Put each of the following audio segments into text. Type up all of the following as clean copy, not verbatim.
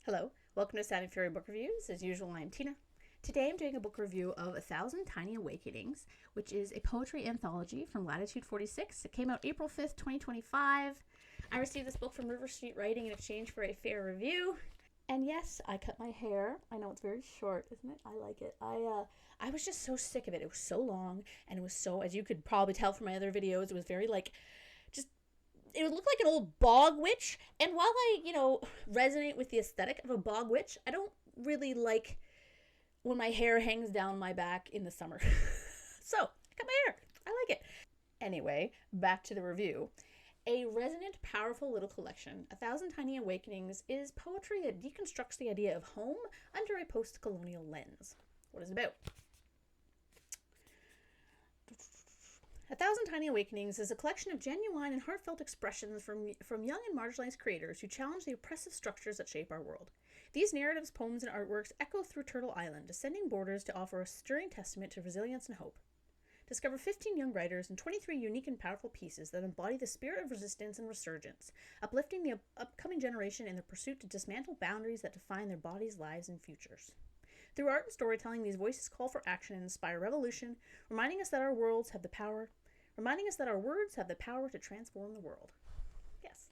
Hello, welcome to Sound and Fury Book Reviews. As usual, I'm Tina. Today I'm doing a book review of 1,000 Tiny Awakenings, which is a poetry anthology from Latitude 46. It came out April 5th, 2025. I received this book from River Street Writing in exchange for a fair review. And yes, I cut my hair. I know it's very short, isn't it? I like it. I was just so sick of it. It was so long, and it was so, as you could probably tell from my other videos, it was very just it would look like an old bog witch. And while I, resonate with the aesthetic of a bog witch, I don't really like when my hair hangs down my back in the summer. So, I cut my hair. I like it. Anyway, back to the review. A resonant, powerful little collection, 1,000 Tiny Awakenings, is poetry that deconstructs the idea of home under a post-colonial lens. What is it about? 1,000 Tiny Awakenings is a collection of genuine and heartfelt expressions from young and marginalized creators who challenge the oppressive structures that shape our world. These narratives, poems, and artworks echo through Turtle Island, ascending borders to offer a stirring testament to resilience and hope. Discover 15 young writers and 23 unique and powerful pieces that embody the spirit of resistance and resurgence, uplifting the upcoming generation in their pursuit to dismantle boundaries that define their bodies, lives, and futures. Through art and storytelling, these voices call for action and inspire revolution, reminding us that our words have the power to transform the world. Yes.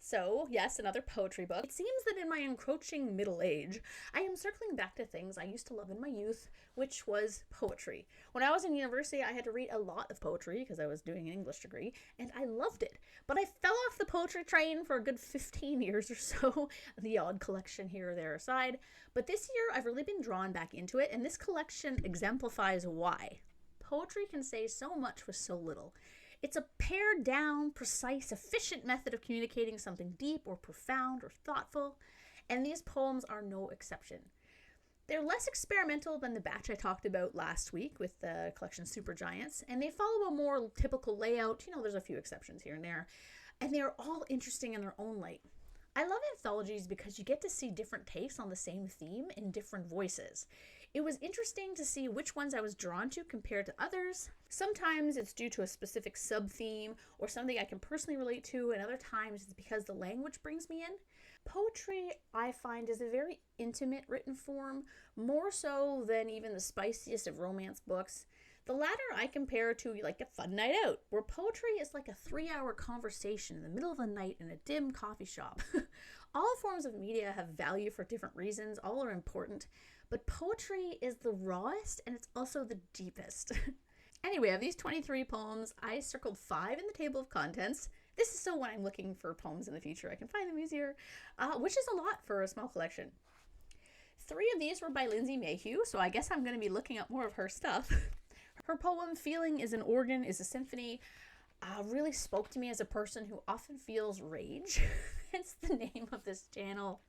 So, yes, another poetry book. It seems that in my encroaching middle age, I am circling back to things I used to love in my youth, which was poetry. When I was in university, I had to read a lot of poetry because I was doing an English degree, and I loved it. But I fell off the poetry train for a good 15 years or so, the odd collection here or there aside. But this year, I've really been drawn back into it, and this collection exemplifies why. Poetry can say so much with so little. It's a pared down, precise, efficient method of communicating something deep or profound or thoughtful, and these poems are no exception. They're less experimental than the batch I talked about last week with the collection Supergiants, and they follow a more typical layout. There's a few exceptions here and there, and they are all interesting in their own light. I love anthologies because you get to see different takes on the same theme in different voices. It was interesting to see which ones I was drawn to compared to others. Sometimes it's due to a specific sub-theme or something I can personally relate to, and other times it's because the language brings me in. Poetry, I find, is a very intimate written form, more so than even the spiciest of romance books. The latter I compare to like a fun night out, where poetry is like a 3-hour conversation in the middle of the night in a dim coffee shop. All forms of media have value for different reasons, all are important, but poetry is the rawest and it's also the deepest. Anyway, of these 23 poems, I circled 5 in the table of contents. This is so when I'm looking for poems in the future, I can find them easier, which is a lot for a small collection. 3 of these were by Lindsay Mayhew, so I guess I'm going to be looking up more of her stuff. Her poem, Feeling is an Organ is a Symphony, really spoke to me as a person who often feels rage. Hence the name of this channel.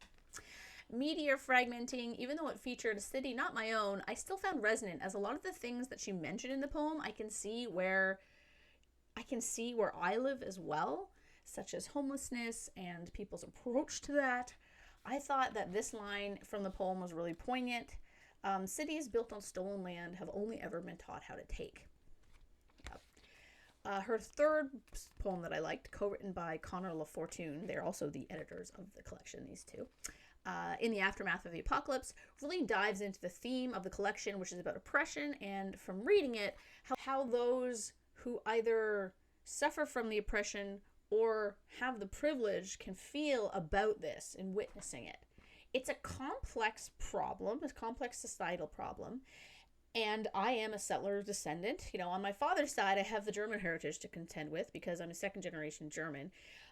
Meteor Fragmenting, even though it featured a city not my own, I still found resonant, as a lot of the things that she mentioned in the poem I can see where I live as well, such as homelessness and people's approach to that. I thought that this line from the poem was really poignant. Cities built on stolen land have only ever been taught how to take. Yep. Her third poem that I liked, co-written by Connor LaFortune, they're also the editors of the collection, these two, In the Aftermath of the Apocalypse, really dives into the theme of the collection, which is about oppression, and from reading it, how those who either suffer from the oppression or have the privilege can feel about this in witnessing it. It's a complex problem, a complex societal problem, and I am a settler descendant. On my father's side, I have the German heritage to contend with because I'm a second-generation German.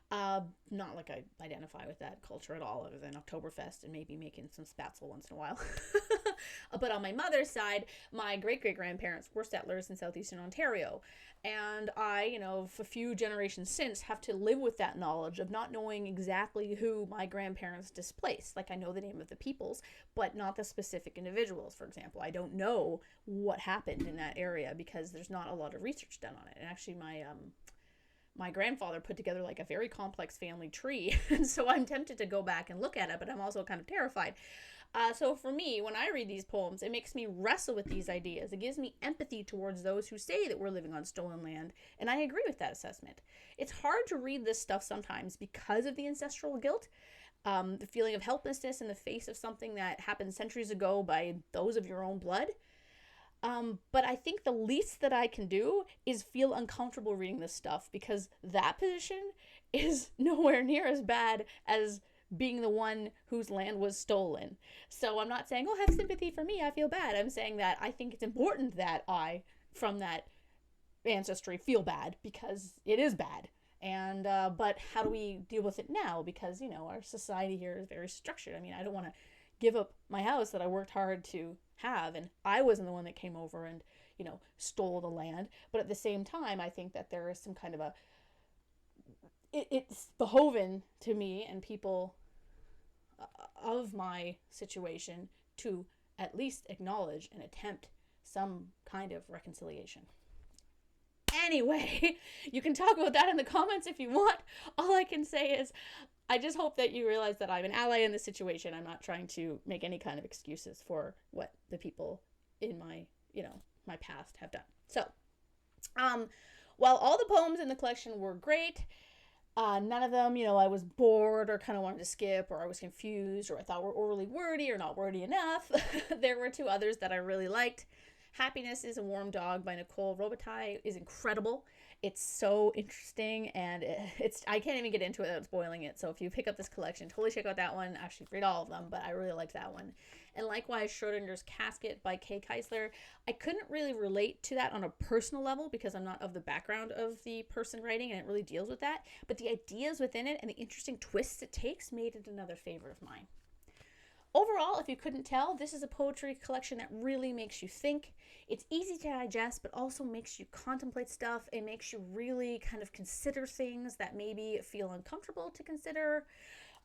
Not like I identify with that culture at all, other than Oktoberfest and maybe making some spatzel once in a while. But on my mother's side, my great-great-grandparents were settlers in southeastern Ontario. And I, a few generations since, have to live with that knowledge of not knowing exactly who my grandparents displaced. Like, I know the name of the peoples, but not the specific individuals, for example. I don't know what happened in that area because there's not a lot of research done on it. And actually, my grandfather put together like a very complex family tree, and so I'm tempted to go back and look at it, but I'm also kind of terrified. So for me, when I read these poems, it makes me wrestle with these ideas. It gives me empathy towards those who say that we're living on stolen land, and I agree with that assessment. It's hard to read this stuff sometimes because of the ancestral guilt, the feeling of helplessness in the face of something that happened centuries ago by those of your own blood. But I think the least that I can do is feel uncomfortable reading this stuff, because that position is nowhere near as bad as being the one whose land was stolen. So I'm not saying, oh, have sympathy for me, I feel bad. I'm saying that I think it's important that I, from that ancestry, feel bad, because it is bad. And but how do we deal with it now? Because, you know, our society here is very structured. I mean, I don't want to give up my house that I worked hard to have, and I wasn't the one that came over and, you know, stole the land. But at the same time, I think that there is some kind of a it's behoven to me and people of my situation to at least acknowledge and attempt some kind of reconciliation. Anyway, you can talk about that in the comments if you want. All I can say is I just hope that you realize that I'm an ally in this situation. I'm not trying to make any kind of excuses for what the people in my, you know, my past have done. So, while all the poems in the collection were great, none of them, you know, I was bored or kind of wanted to skip, or I was confused, or I thought were overly wordy or not wordy enough. There were two others that I really liked. Happiness is a Warm Dog by Nicole Robitaille is incredible. It's so interesting, and it's I can't even get into it without spoiling it. So if you pick up this collection, totally check out that one. Actually, read all of them, but I really liked that one. And likewise, Schrodinger's Casket by Kay Keisler. I couldn't really relate to that on a personal level because I'm not of the background of the person writing, and it really deals with that. But the ideas within it and the interesting twists it takes made it another favorite of mine. Overall, if you couldn't tell, this is a poetry collection that really makes you think. It's easy to digest, but also makes you contemplate stuff. It makes you really kind of consider things that maybe feel uncomfortable to consider.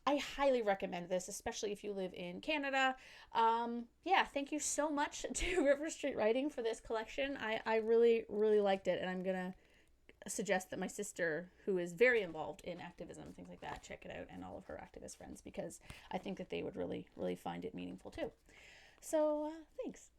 I highly recommend this, especially if you live in Canada. Yeah, thank you so much to River Street Writing for this collection. I really, really liked it, and I'm going to suggest that my sister, who is very involved in activism, things like that, check it out, and all of her activist friends, because I think that they would really, really find it meaningful too. So, thanks.